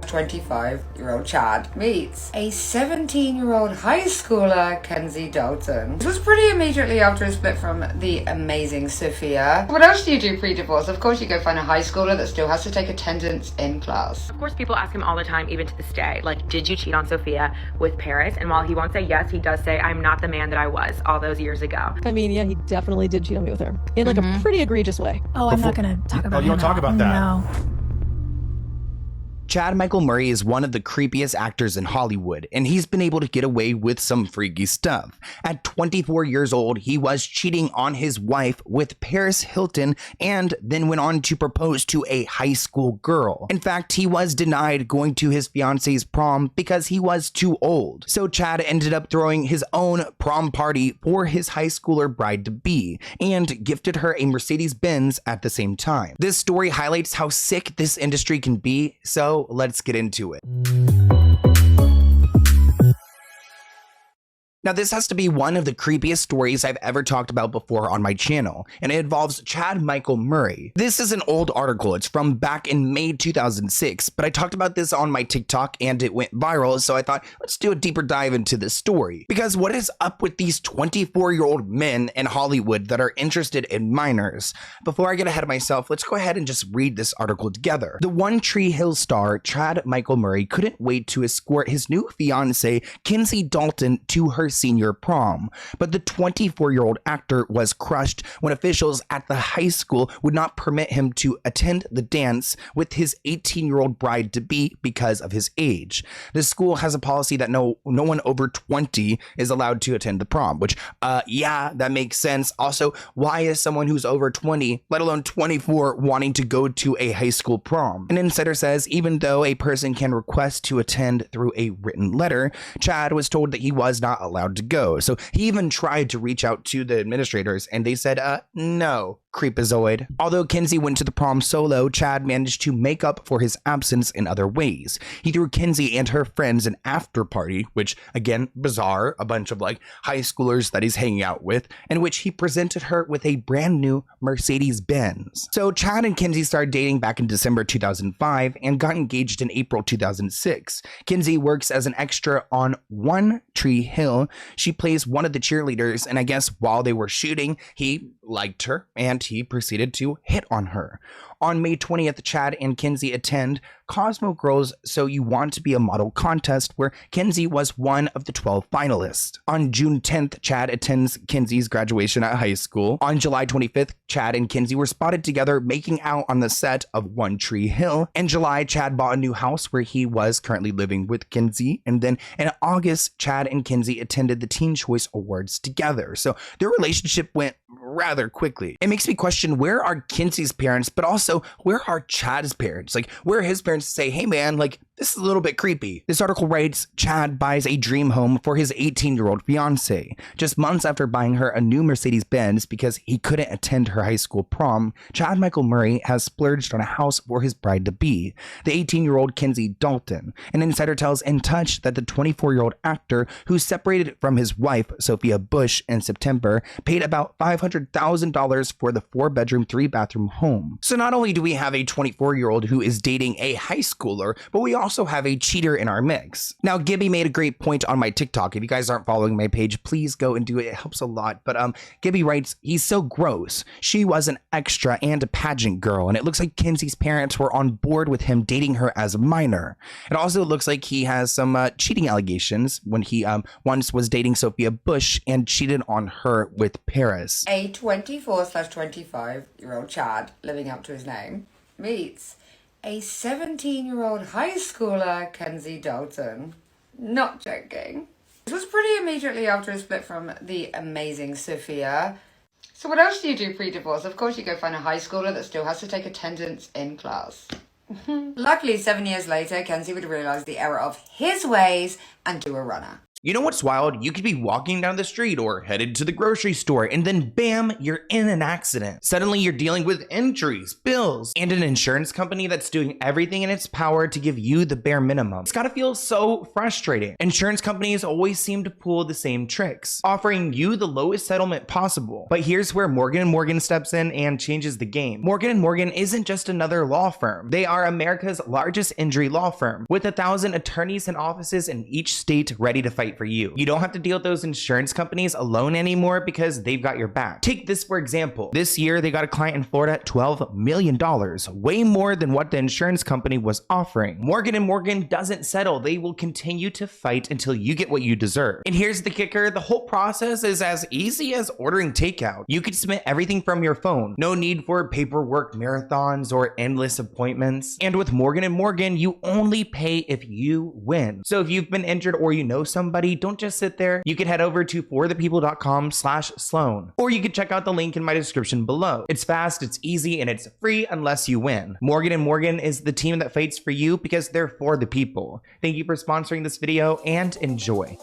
25-year-old Chad meets a 17-year-old high schooler, Kenzie Dalton. This was pretty immediately after a split from the amazing Sophia. What else do you do pre-divorce? Of course you go find a high schooler that still has to take attendance in class. Of course people ask him all the time, even to this day, like, did you cheat on Sophia with Paris? And while he won't say yes, he does say, I'm not the man that I was all those years ago. I mean, yeah, he definitely did cheat on me with her in like a pretty egregious way. Oh, I'm not gonna talk about you don't talk about that. No. Chad Michael Murray is one of the creepiest actors in Hollywood, and he's been able to get away with some freaky stuff. At 24 years old, he was cheating on his wife with Paris Hilton and then went on to propose to a high school girl. In fact, he was denied going to his fiance's prom because he was too old. So Chad ended up throwing his own prom party for his high schooler bride-to-be and gifted her a Mercedes-Benz at the same time. This story highlights how sick this industry can be, so let's get into it. Now, this has to be one of the creepiest stories I've ever talked about before on my channel, and it involves Chad Michael Murray. This is an old article. It's from back in May 2006, but I talked about this on my TikTok and it went viral, so I thought, let's do a deeper dive into this story. Because what is up with these 24-year-old men in Hollywood that are interested in minors? Before I get ahead of myself, let's go ahead and just read this article together. The One Tree Hill star, Chad Michael Murray, couldn't wait to escort his new fiancée, Kenzie Dalton, to her senior prom, but the 24-year-old actor was crushed when officials at the high school would not permit him to attend the dance with his 18-year-old bride-to-be because of his age. The school has a policy that no one over 20 is allowed to attend the prom, which, yeah, that makes sense. Also, why is someone who's over 20, let alone 24, wanting to go to a high school prom? An insider says even though a person can request to attend through a written letter, Chad was told that he was not allowed to go. So he even tried to reach out to the administrators and they said, no. Creepazoid. Although Kenzie went to the prom solo, Chad managed to make up for his absence in other ways. He threw Kenzie and her friends an after party, which again, bizarre, a bunch of like high schoolers that he's hanging out with, in which he presented her with a brand new Mercedes-Benz. So Chad and Kenzie started dating back in December 2005 and got engaged in April 2006. Kenzie works as an extra on One Tree Hill. She plays one of the cheerleaders, and I guess while they were shooting, he liked her and he proceeded to hit on her. On May 20th, Chad and Kenzie attend Cosmo Girls So You Want to Be a Model contest, where Kenzie was one of the 12 finalists. On June 10th, Chad attends Kenzie's graduation at high school. On July 25th, Chad and Kenzie were spotted together making out on the set of One Tree Hill. In July, Chad bought a new house where he was currently living with Kenzie. And then in August, Chad and Kenzie attended the Teen Choice Awards together. So their relationship went rather quickly. It makes me question, where are Kenzie's parents, but also where are Chad's parents? Like, where are his parents to say, hey man, like, this is a little bit creepy. This article writes, Chad buys a dream home for his 18-year-old fiance. Just months after buying her a new Mercedes-Benz because he couldn't attend her high school prom, Chad Michael Murray has splurged on a house for his bride-to-be, the 18-year-old Kenzie Dalton. An insider tells In Touch that the 24-year-old actor, who separated from his wife, Sophia Bush, in September, paid about $500,000 for the 4-bedroom, 3-bathroom home. So not only do we have a 24-year-old who is dating a high schooler, but we also have a cheater in our mix. Now, Gibby made a great point on my TikTok. If you guys aren't following my page, please go and do it. It helps a lot. But Gibby writes, he's so gross. She was an extra and a pageant girl, and it looks like Kenzie's parents were on board with him dating her as a minor. It also looks like he has some cheating allegations when he once was dating Sophia Bush and cheated on her with Paris. A 24/25-year-old Chad, living up to his name, meets a 17-year-old high schooler, Kenzie Dalton. Not joking. This was pretty immediately after a split from the amazing Sophia. So what else do you do pre-divorce? Of course you go find a high schooler that still has to take attendance in class. Luckily, 7 years later, Kenzie would realize the error of his ways and do a runner. You know what's wild? You could be walking down the street or headed to the grocery store, and then bam, you're in an accident. Suddenly you're dealing with injuries, bills, and an insurance company that's doing everything in its power to give you the bare minimum. It's gotta feel so frustrating. Insurance companies always seem to pull the same tricks, offering you the lowest settlement possible. But here's where Morgan & Morgan steps in and changes the game. Morgan & Morgan isn't just another law firm. They are America's largest injury law firm, with 1,000 attorneys and offices in each state ready to fight for you. You don't have to deal with those insurance companies alone anymore because they've got your back. Take this for example. This year, they got a client in Florida at $12 million, way more than what the insurance company was offering. Morgan & Morgan doesn't settle. They will continue to fight until you get what you deserve. And here's the kicker. The whole process is as easy as ordering takeout. You can submit everything from your phone. No need for paperwork marathons or endless appointments. And with Morgan & Morgan, you only pay if you win. So if you've been injured or you know somebody, don't just sit there. You can head over to forthepeople.com/Sloan, or you can check out the link in my description below. It's fast, it's easy, and it's free unless you win. Morgan & Morgan is the team that fights for you because they're for the people. Thank you for sponsoring this video and enjoy.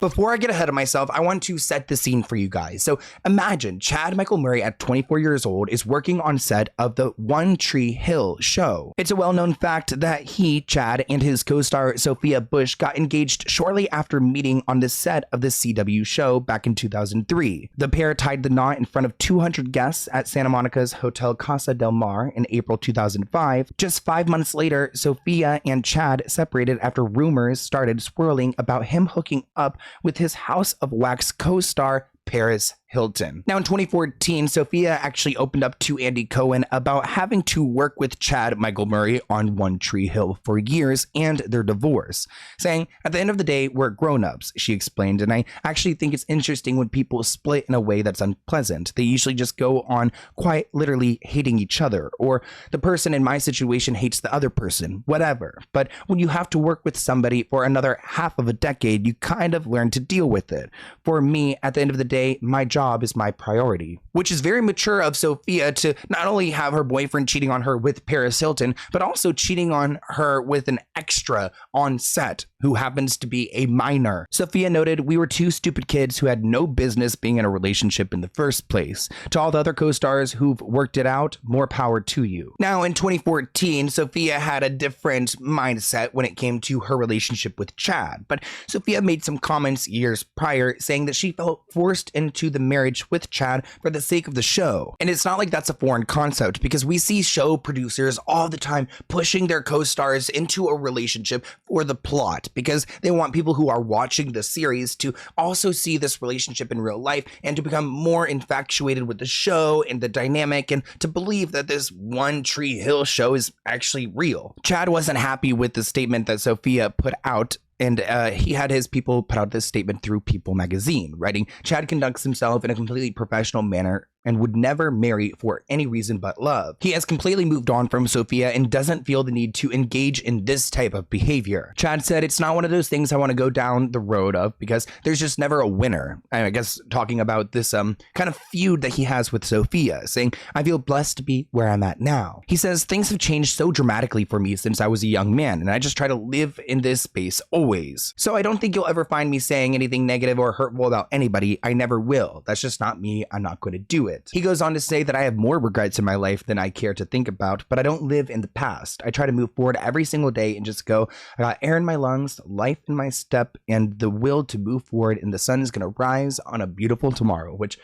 Before I get ahead of myself, I want to set the scene for you guys. So imagine Chad Michael Murray at 24 years old is working on set of the One Tree Hill show. It's a well-known fact that he, Chad, and his co-star Sophia Bush got engaged shortly after meeting on the set of the CW show back in 2003. The pair tied the knot in front of 200 guests at Santa Monica's Hotel Casa del Mar in April 2005. Just 5 months later, Sophia and Chad separated after rumors started swirling about him hooking up with his House of Wax co-star Paris Hilton. Now in 2014, Sophia actually opened up to Andy Cohen about having to work with Chad Michael Murray on One Tree Hill for years and their divorce, saying, "At the end of the day, we're grown-ups," she explained, "and I actually think it's interesting when people split in a way that's unpleasant. They usually just go on quite literally hating each other, or the person in my situation hates the other person, whatever. But when you have to work with somebody for another half of a decade, you kind of learn to deal with it. For me, at the end of the day, my job is my priority," which is very mature of Sophia to not only have her boyfriend cheating on her with Paris Hilton, but also cheating on her with an extra on set who happens to be a minor. Sophia noted, "We were two stupid kids who had no business being in a relationship in the first place. To all the other co-stars who've worked it out, more power to you." Now in 2014, Sophia had a different mindset when it came to her relationship with Chad, but Sophia made some comments years prior saying that she felt forced into the marriage with Chad for the sake of the show. And it's not like that's a foreign concept, because we see show producers all the time pushing their co-stars into a relationship for the plot, because they want people who are watching the series to also see this relationship in real life and to become more infatuated with the show and the dynamic and to believe that this One Tree Hill show is actually real. Chad wasn't happy with the statement that Sophia put out, and he had his people put out this statement through People magazine, writing, "Chad conducts himself in a completely professional manner and would never marry for any reason but love. He has completely moved on from Sophia and doesn't feel the need to engage in this type of behavior." Chad said, "It's not one of those things I want to go down the road of because there's just never a winner." I guess talking about this kind of feud that he has with Sophia, saying, "I feel blessed to be where I'm at now." He says, "Things have changed so dramatically for me since I was a young man, and I just try to live in this space always. So I don't think you'll ever find me saying anything negative or hurtful about anybody. I never will. That's just not me. I'm not going to do it." He goes on to say that "I have more regrets in my life than I care to think about, but I don't live in the past. I try to move forward every single day and just go, I got air in my lungs, life in my step, and the will to move forward, and the sun is going to rise on a beautiful tomorrow," which,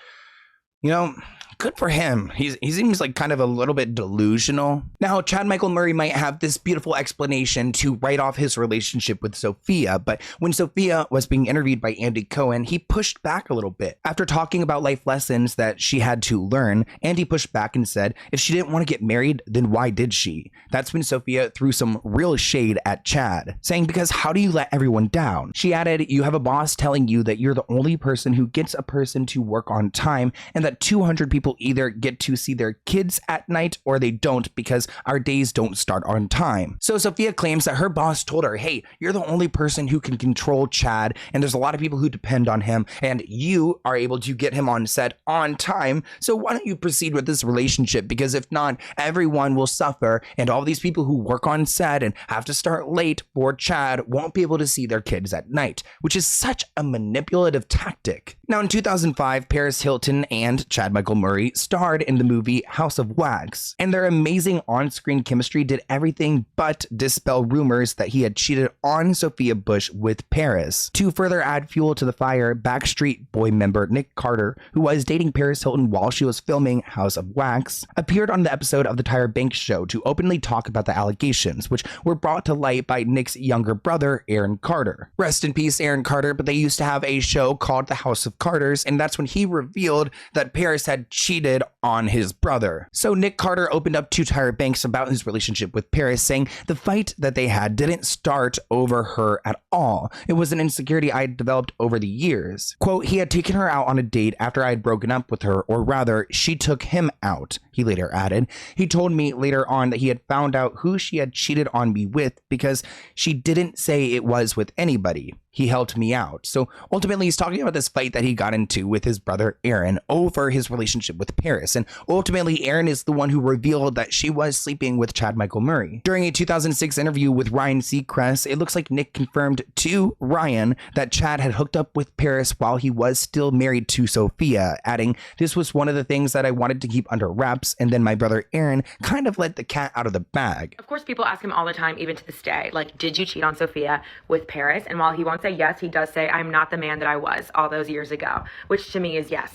you know, good for him. He seems like kind of a little bit delusional. Now, Chad Michael Murray might have this beautiful explanation to write off his relationship with Sophia, but when Sophia was being interviewed by Andy Cohen, he pushed back a little bit. After talking about life lessons that she had to learn, Andy pushed back and said, if she didn't want to get married, then why did she? That's when Sophia threw some real shade at Chad, saying, because how do you let everyone down? She added, you have a boss telling you that you're the only person who gets a person to work on time and that that 200 people either get to see their kids at night or they don't because our days don't start on time. So Sophia claims that her boss told her, hey, you're the only person who can control Chad, and there's a lot of people who depend on him, and you are able to get him on set on time, so why don't you proceed with this relationship, because if not, everyone will suffer, and all these people who work on set and have to start late for Chad won't be able to see their kids at night, which is such a manipulative tactic. Now in 2005, Paris Hilton and Chad Michael Murray starred in the movie House of Wax, and their amazing on-screen chemistry did everything but dispel rumors that he had cheated on Sophia Bush with Paris. To further add fuel to the fire, Backstreet Boy member Nick Carter, who was dating Paris Hilton while she was filming House of Wax, appeared on the episode of the Tyra Banks show to openly talk about the allegations, which were brought to light by Nick's younger brother, Aaron Carter. Rest in peace, Aaron Carter, but they used to have a show called The House of Carters, and that's when he revealed that Paris had cheated on his brother. So Nick Carter opened up to Tyra Banks about his relationship with Paris, saying the fight that they had didn't start over her at all. It was an insecurity I had developed over the years. Quote, he had taken her out on a date after I had broken up with her, or rather, she took him out, he later added. He told me later on that he had found out who she had cheated on me with because she didn't say it was with anybody. He helped me out. So ultimately, he's talking about this fight that he got into with his brother Aaron over his relationship with Paris. And ultimately, Aaron is the one who revealed that she was sleeping with Chad Michael Murray. During a 2006 interview with Ryan Seacrest, it looks like Nick confirmed to Ryan that Chad had hooked up with Paris while he was still married to Sophia, adding, this was one of the things that I wanted to keep under wraps, and then my brother Aaron kind of let the cat out of the bag. Of course, people ask him all the time, even to this day, like, did you cheat on Sophia with Paris? And while he won't say yes, he does say, I'm not the man that I was all those years ago, which to me is yes.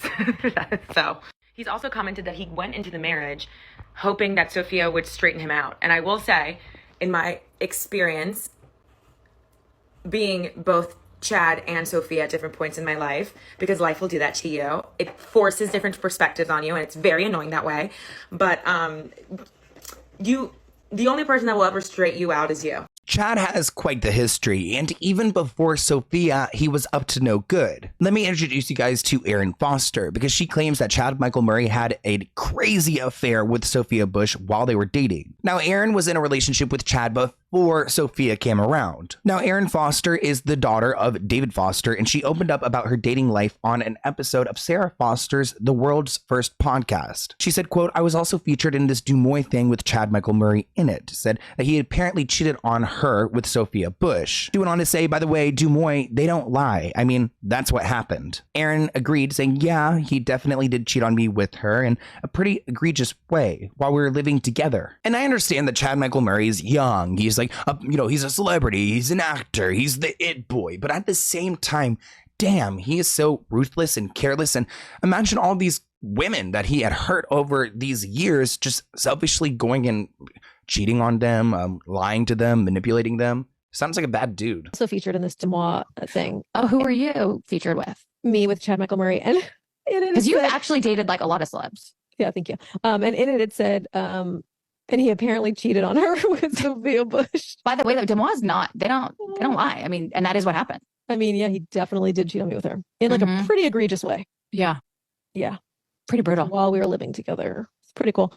So he's also commented that he went into the marriage hoping that Sophia would straighten him out. And I will say, in my experience, being both Chad and Sophia at different points in my life, because life will do that to you. It forces different perspectives on you, and it's very annoying that way. But the only person that will ever straighten you out is you. Chad has quite the history, and even before Sophia, he was up to no good. Let me introduce you guys to Erin Foster, because she claims that Chad Michael Murray had a crazy affair with Sophia Bush while they were dating. Now, Erin was in a relationship with Chad before Sophia came around. Now, Erin Foster is the daughter of David Foster, and she opened up about her dating life on an episode of Sarah Foster's The World's First Podcast. She said, quote, I was also featured in this Dumois thing with Chad Michael Murray in it. Said that he apparently cheated on her with Sophia Bush. She went on to say, by the way, Dumois, they don't lie. I mean, that's what happened. Erin agreed, saying, yeah, he definitely did cheat on me with her in a pretty egregious way while we were living together. And I understand that Chad Michael Murray is young. He's like, he's a celebrity. He's an actor. He's the it boy. But at the same time, damn, he is so ruthless and careless. And imagine all these women that he had hurt over these years, just selfishly going and cheating on them, lying to them, manipulating them. Sounds like a bad dude. Also featured in this Dumois thing. Oh, who were you featured with? Me with Chad Michael Murray. And because you've actually dated like a lot of celebs. Yeah, thank you. And in it said, and he apparently cheated on her with Sophia Bush. By the way, though, Dumois not. They don't lie. I mean, and that is what happened. I mean, yeah, he definitely did cheat on me with her in like a pretty egregious way. Yeah. Yeah. Pretty brutal. While we were living together. It's pretty cool.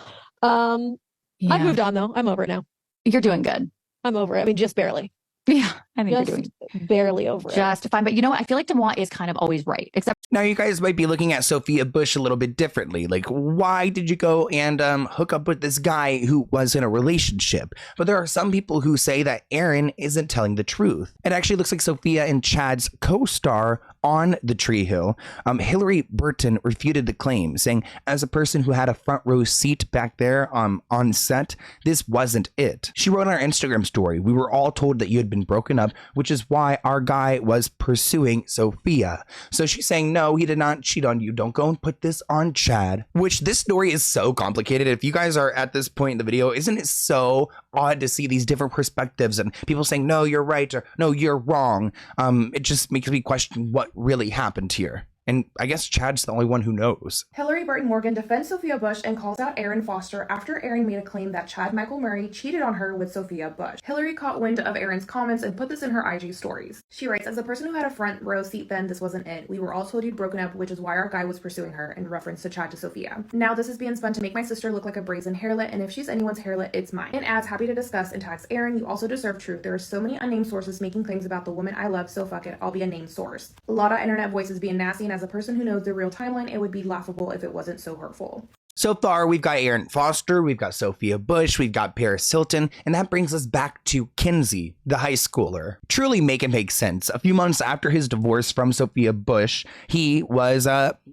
Yeah. I've moved on though. I'm over it now. You're doing good. I'm over it. I mean, just barely. Yeah. I think Just you're doing barely over it. just fine. But you know what? I feel like Dumois is kind of always right. Except Now, you guys might be looking at Sophia Bush a little bit differently. Like, why did you go and hook up with this guy who was in a relationship? But there are some people who say that Erin isn't telling the truth. It actually looks like Sophia and Chad's co-star on The Tree Hill, Hillary Burton, refuted the claim, saying, as a person who had a front row seat back there on set, this wasn't it. She wrote on her Instagram story, we were all told that you had been broken up, which is why our guy was pursuing Sophia. So she's saying, no, he did not cheat on you. Don't go and put this on Chad. Which this story is so complicated. If you guys are at this point in the video, isn't it so odd to see these different perspectives and people saying, no, you're right, or no, you're wrong. It just makes me question what really happened here. And I guess Chad's the only one who knows. Hillary Burton Morgan defends Sophia Bush and calls out Aaron Foster after Aaron made a claim that Chad Michael Murray cheated on her with Sophia Bush. Hillary caught wind of Aaron's comments and put this in her IG stories. She writes, "As a person who had a front row seat then, this wasn't it. We were all told you'd broken up, which is why our guy was pursuing her," in reference to Chad to Sophia. "Now this is being spun to make my sister look like a brazen harlot, and if she's anyone's harlot, it's mine." And adds, "Happy to discuss," and tags Aaron, "You also deserve truth. There are so many unnamed sources making claims about the woman I love, so fuck it, I'll be a named source." A lot of internet voices being nasty, and as a person who knows the real timeline, it would be laughable if it wasn't so hurtful. So far, we've got Aaron Foster, we've got Sophia Bush, we've got Paris Hilton, and that brings us back to Kinsey, the high schooler. Truly make it make sense. A few months after his divorce from Sophia Bush, he was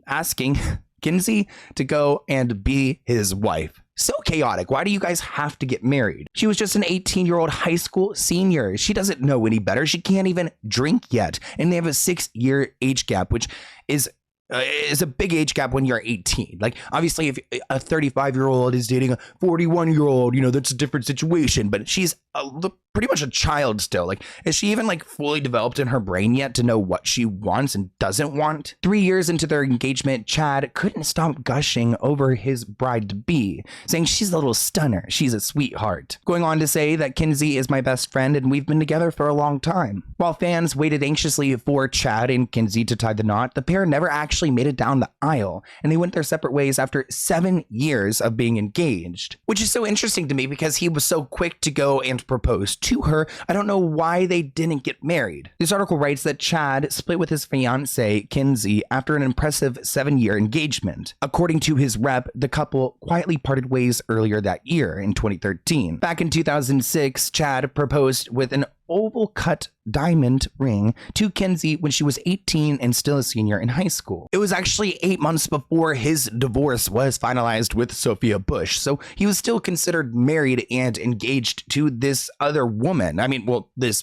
asking Kinsey to go and be his wife. So chaotic. Why do you guys have to get married? She was just an 18-year-old high school senior. She doesn't know any better. She can't even drink yet. And they have a 6-year age gap, which is a big age gap when you're 18. Like, obviously, if a 35-year-old is dating a 41-year-old, you know, that's a different situation. But she's pretty much a child still. Like, is she even like fully developed in her brain yet to know what she wants and doesn't want? 3 years into their engagement, Chad couldn't stop gushing over his bride-to-be, saying she's a little stunner, she's a sweetheart. Going on to say that Kinsey is my best friend and we've been together for a long time. While fans waited anxiously for Chad and Kinsey to tie the knot, the pair never actually made it down the aisle, and they went their separate ways after 7 years of being engaged. Which is so interesting to me because he was so quick to go and propose to her. I don't know why they didn't get married. This article writes that Chad split with his fiancée, Kinsey, after an impressive 7-year engagement. According to his rep, the couple quietly parted ways earlier that year in 2013. Back in 2006, Chad proposed with an oval cut diamond ring to Kinsey when she was 18 and still a senior in high school. It was actually 8 months before his divorce was finalized with Sophia Bush, so he was still considered married and engaged to this other woman. I mean, well, this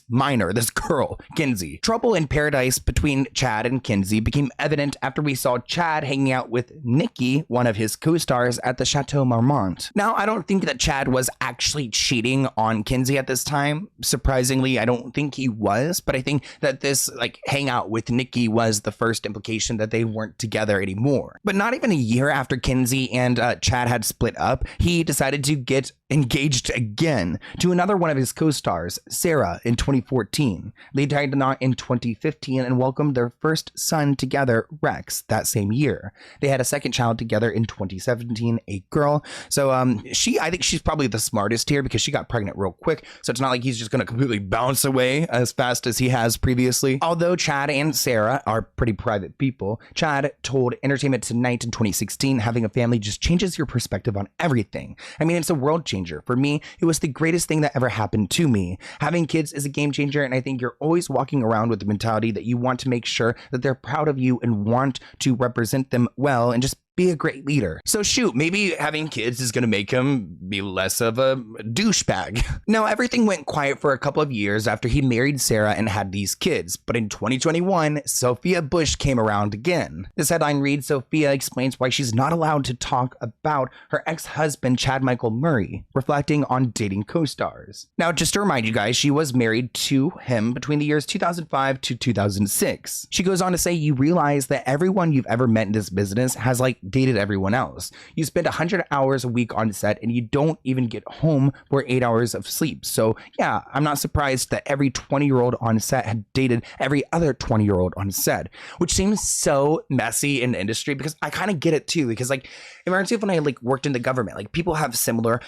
girl, Kinsey. Trouble in paradise between Chad and Kinsey became evident after we saw Chad hanging out with Nikki, one of his co-stars, at the Chateau Marmont. Now, I don't think that Chad was actually cheating on Kinsey at this time. Surprisingly, I don't think he was, but I think that this hangout with Nikki was the first implication that they weren't together anymore. But not even a year after Kinsey and Chad had split up, he decided to get engaged again to another one of his co-stars, Sarah, in 2014. They tied the knot in 2015 and welcomed their first son together, Rex, that same year. They had a second child together in 2017, a girl. So I think she's probably the smartest here because she got pregnant real quick. So it's not like he's just going to completely bounce away as fast as he has previously. Although Chad and Sarah are pretty private people, Chad told Entertainment Tonight in 2016, having a family just changes your perspective on everything. I mean, it's a world changer. For me, it was the greatest thing that ever happened to me. Having kids is a game changer, and I think you're always walking around with the mentality that you want to make sure that they're proud of you and want to represent them well and just be a great leader. So shoot, maybe having kids is going to make him be less of a douchebag. Now, everything went quiet for a couple of years after he married Sarah and had these kids, but in 2021, Sophia Bush came around again. This headline reads, Sophia explains why she's not allowed to talk about her ex-husband, Chad Michael Murray, reflecting on dating co-stars. Now, just to remind you guys, she was married to him between the years 2005 to 2006. She goes on to say, you realize that everyone you've ever met in this business has dated everyone else. You spend 100 hours a week on set and you don't even get home for 8 hours of sleep. So yeah, I'm not surprised that every 20-year-old on set had dated every other 20-year-old on set, which seems so messy in the industry because I kind of get it too, because it reminds me of when I worked in the government. People have similar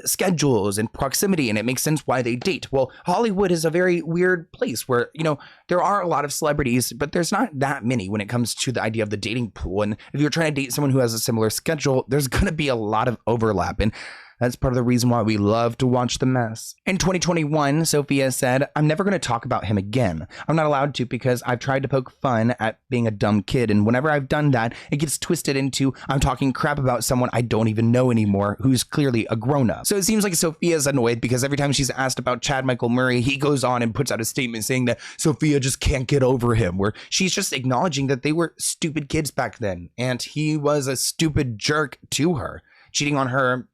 schedules and proximity, and it makes sense why they date. Well, Hollywood is a very weird place where, there are a lot of celebrities, but there's not that many when it comes to the idea of the dating pool. And if you're trying to date someone who has a similar schedule, there's going to be a lot of overlap. And that's part of the reason why we love to watch the mess. In 2021, Sophia said, I'm never going to talk about him again. I'm not allowed to because I've tried to poke fun at being a dumb kid. And whenever I've done that, it gets twisted into I'm talking crap about someone I don't even know anymore who's clearly a grown-up. So it seems like Sophia's annoyed because every time she's asked about Chad Michael Murray, he goes on and puts out a statement saying that Sophia just can't get over him, where she's just acknowledging that they were stupid kids back then and he was a stupid jerk to her. cheating on her,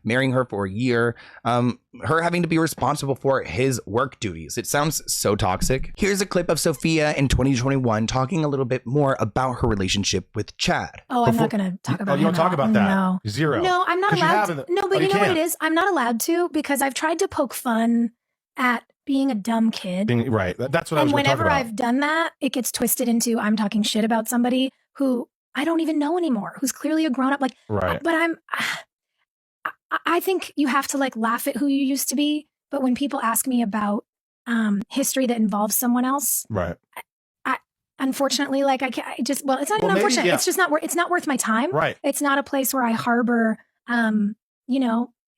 marrying her for a year, her having to be responsible for his work duties. It sounds so toxic. Here's a clip of Sophia in 2021 talking a little bit more about her relationship with Chad. Oh, I'm not going to talk about you don't talk about that? No. Zero. No, I'm not allowed to. No, but you know what it is? I'm not allowed to because I've tried to poke fun at being a dumb kid. Right. That's what I was going to talk about. And whenever I've done that, it gets twisted into I'm talking shit about somebody who I don't even know anymore, who's clearly a grown up. Like, right. But I think you have to like laugh at who you used to be. But when people ask me about history that involves someone else, right. I unfortunately, like it's not even unfortunate. Yeah. It's just it's not worth my time. Right. It's not a place where I harbor,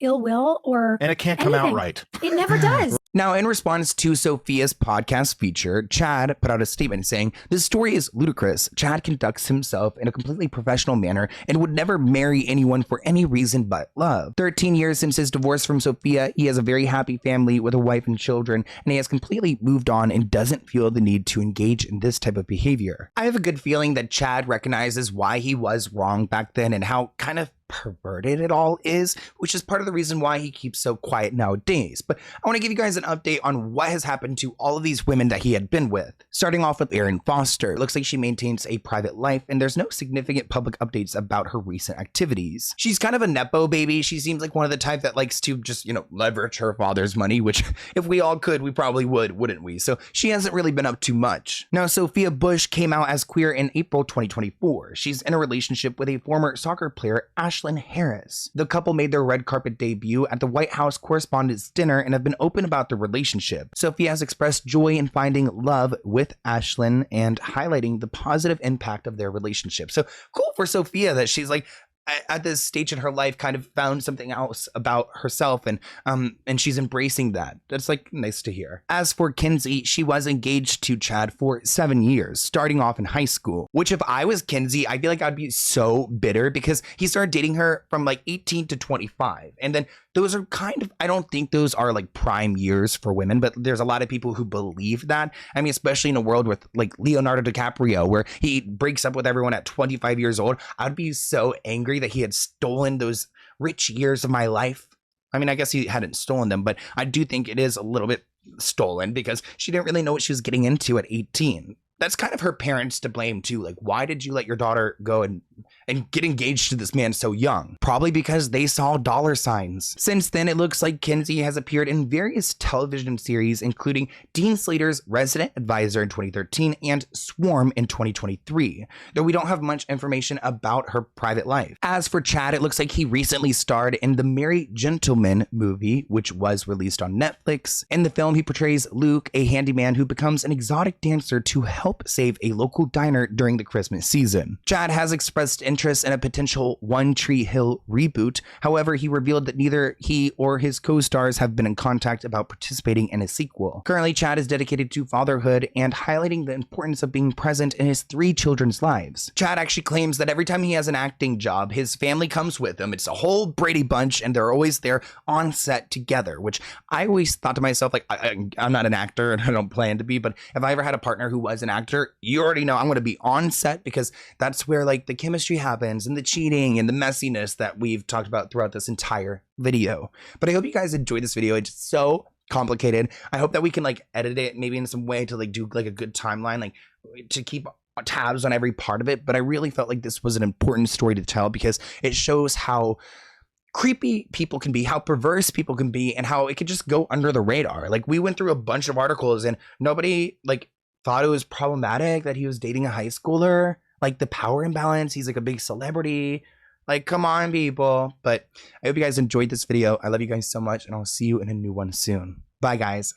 ill will and it can't come out right. It never does. Now, in response to Sophia's podcast feature, Chad put out a statement saying, "This story is ludicrous. Chad conducts himself in a completely professional manner and would never marry anyone for any reason but love. 13 years since his divorce from Sophia, he has a very happy family with a wife and children, and he has completely moved on and doesn't feel the need to engage in this type of behavior." I have a good feeling that Chad recognizes why he was wrong back then and how kind of perverted it all is, which is part of the reason why he keeps so quiet nowadays. But I want to give you guys an update on what has happened to all of these women that he had been with. Starting off with Erin Foster. It looks like she maintains a private life and there's no significant public updates about her recent activities. She's kind of a nepo baby. She seems like one of the type that likes to just, leverage her father's money, which if we all could, we probably would, wouldn't we? So she hasn't really been up to much. Now, Sophia Bush came out as queer in April 2024. She's in a relationship with a former soccer player, Ashlyn Harris. The couple made their red carpet debut at the White House Correspondents' Dinner and have been open about the relationship. Sophia has expressed joy in finding love with Ashlyn and highlighting the positive impact of their relationship. So cool for Sophia that she's like, at this stage in her life kind of found something else about herself and she's embracing that. That's like nice to hear. As for Kinsey, she was engaged to Chad for 7 years, starting off in high school, which if I was Kinsey, I feel like I'd be so bitter because he started dating her from like 18 to 25. And then those are kind of, I don't think those are like prime years for women, but there's a lot of people who believe that. I mean, especially in a world with like Leonardo DiCaprio, where he breaks up with everyone at 25 years old. I'd be so angry that he had stolen those rich years of my life. I mean, I guess he hadn't stolen them, but I do think it is a little bit stolen because she didn't really know what she was getting into at 18. That's kind of her parents to blame too. Like, why did you let your daughter go and get engaged to this man so young? Probably because they saw dollar signs. Since then, it looks like Kinsey has appeared in various television series, including Dean Slater's Resident Advisor in 2013 and Swarm in 2023, though we don't have much information about her private life. As for Chad, it looks like he recently starred in the Merry Gentleman movie, which was released on Netflix. In the film, he portrays Luke, a handyman who becomes an exotic dancer to help save a local diner during the Christmas season. Chad has expressed interest in a potential One Tree Hill reboot. However, he revealed that neither he or his co-stars have been in contact about participating in a sequel. Currently, Chad is dedicated to fatherhood and highlighting the importance of being present in his 3 children's lives. Chad actually claims that every time he has an acting job, his family comes with him. It's a whole Brady Bunch and they're always there on set together, which I always thought to myself, like, I'm not an actor and I don't plan to be, but if I ever had a partner who was an actor, you already know I'm going to be on set because that's where like the chemistry happens and the cheating and the messiness that we've talked about throughout this entire video. But I hope you guys enjoyed this video. It's so complicated. I hope that we can like edit it maybe in some way to like do like a good timeline, like to keep tabs on every part of it. But I really felt like this was an important story to tell because it shows how creepy people can be, how perverse people can be, and how it could just go under the radar. Like we went through a bunch of articles and nobody like thought it was problematic that he was dating a high schooler. Like the power imbalance, he's like a big celebrity. Like, come on, people. But I hope you guys enjoyed this video. I love you guys so much, and I'll see you in a new one soon. Bye, guys.